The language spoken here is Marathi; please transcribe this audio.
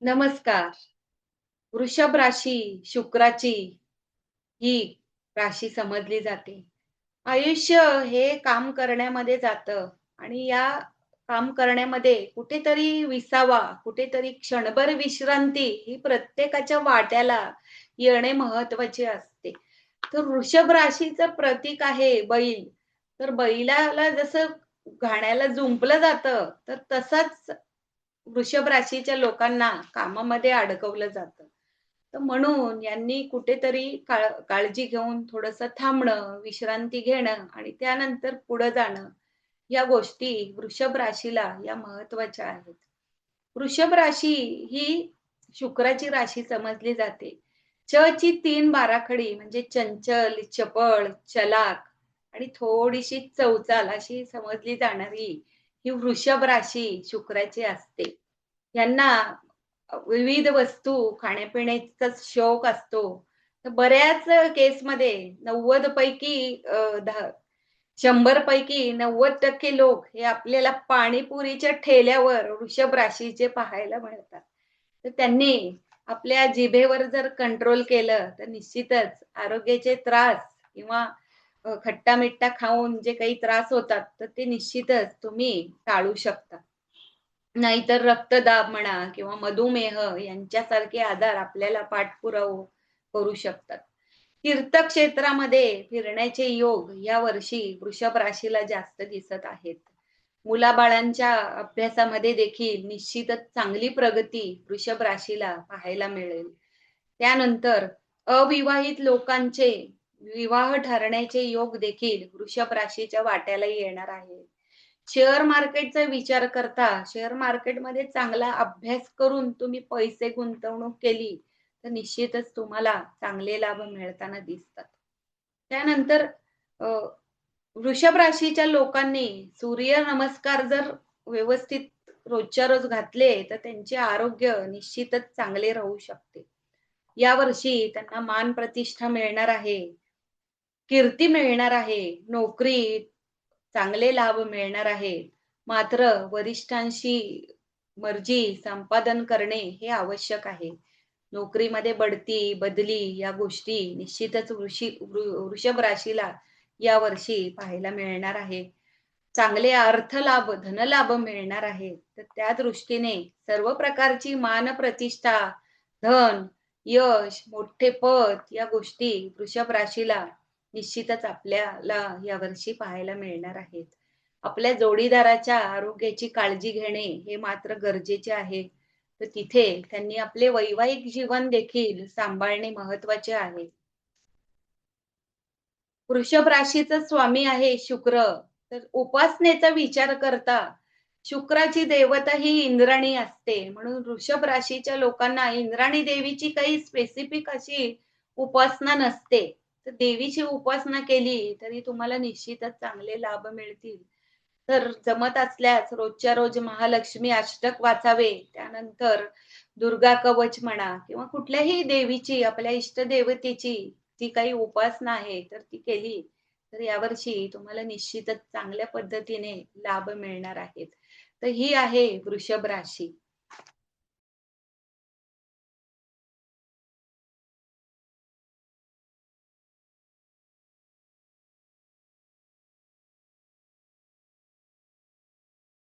नमस्कार. वृषभ राशी शुक्राची ही राशी समजली जाते. आयुष्य हे काम करण्यामध्ये जातं आणि या काम करण्यामध्ये कुठेतरी विसावा, कुठेतरी क्षणभर विश्रांती ही प्रत्येकाच्या वाट्याला येणे महत्त्वाचे असते. तर वृषभ राशीचं प्रतीक आहे बैल. तर बैलाला जसं घाण्याला जुंपलं जातं, तर तसंच वृषभ राशीच्या लोकांना कामामध्ये अडकवलं जातं. तर म्हणून यांनी कुठेतरी काळजी घेऊन थोडंसं थांबणं, विश्रांती घेणं आणि त्यानंतर पुढे जाणं, या गोष्टी वृषभ राशीला या महत्त्वाच्या आहेत. वृषभ राशी ही शुक्राची राशी समजली जाते. च ची 3 बाराखडी म्हणजे चंचल, चपळ, चलाक आणि थोडीशी चवचाल अशी समजली जाणारी ही वृषभ राशी शुक्राची असते. यांना विविध वस्तू खाण्यापिण्याचा शौक असतो. तर बऱ्याच केसमध्ये 90 पैकी 100 पैकी 90% लोक हे आपल्याला पाणीपुरीच्या ठेल्यावर वृषभ राशीचे पाहायला मिळतात. तर त्यांनी आपल्या जिभेवर जर कंट्रोल केलं, तर निश्चितच आरोग्याचे त्रास किंवा खट्टा-मिठ्ठा खाऊन जे काही त्रास होतात, तर ते निश्चितच तुम्ही टाळू शकता. नाहीतर रक्तदाब म्हणा किंवा मधुमेह यांच्यासारखे आजार आपल्याला पाठपुरावा करू शकतात. तीर्थक्षेत्रामध्ये फिरण्याचे योग या वर्षी वृषभ राशीला जास्त दिसत आहेत. मुलाबाळांच्या अभ्यासामध्ये देखील निश्चितच चांगली प्रगती वृषभ राशीला पाहायला मिळेल. त्यानंतर अविवाहित लोकांचे विवाह ठरण्याचे योग देखील वृषभ राशीच्या वाट्याला येणार आहे. शेअर मार्केटचा विचार करता शेअर मार्केटमध्ये चांगला अभ्यास करून तुम्ही पैसे गुंतवणूक केली, तर निश्चितच तुम्हाला चांगले लाभ मिळताना दिसतात. त्यानंतर अ, वृषभ राशीच्या लोकांनी सूर्य नमस्कार जर व्यवस्थित रोजच्या रोज घातले, तर त्यांचे आरोग्य निश्चितच चांगले राहू शकते. यावर्षी त्यांना मान प्रतिष्ठा मिळणार आहे, कीर्ती मिळणार आहे, नोकरी चांगले लाभ मिळणार आहेत. मात्र वरिष्ठांशी मर्जी संपादन करणे हे आवश्यक आहे. नोकरीमध्ये बढती, बदली या गोष्टी निश्चितच वृषभ राशीला यावर्षी पाहायला मिळणार आहे. चांगले अर्थलाभ, धनलाभ मिळणार आहे. तर त्या दृष्टीने सर्व प्रकारची मान-प्रतिष्ठा, धन, यश, मोठे पद या गोष्टी वृषभ राशीला निश्चितच आपल्याला यावर्षी पाहायला मिळणार आहेत. आपल्या जोडीदाराच्या आरोग्याची काळजी घेणे हे मात्र गरजेचे आहे. तर तिथे त्यांनी आपले वैवाहिक जीवन देखील सांभाळणे महत्त्वाचे आहे. वृषभ राशीचा स्वामी आहे शुक्र. तर उपासनेचा विचार करता शुक्राची देवता ही इंद्राणी असते. म्हणून वृषभ राशीच्या लोकांना इंद्राणी देवीची काही स्पेसिफिक अशी उपासना नसते. तर देवीची उपासना केली तरी तुम्हाला निश्चितच चांगले लाभ मिळतील. तर जमत असल्यास रोजच्या रोज महालक्ष्मी अष्टक वाचावे. त्यानंतर दुर्गा कवच म्हणा किंवा कुठल्याही देवीची आपल्या इष्टदेवतेची जी काही उपासना आहे, तर ती केली, तर यावर्षी तुम्हाला निश्चितच चांगल्या पद्धतीने लाभ मिळणार आहेत. तर ही आहे वृषभ राशी.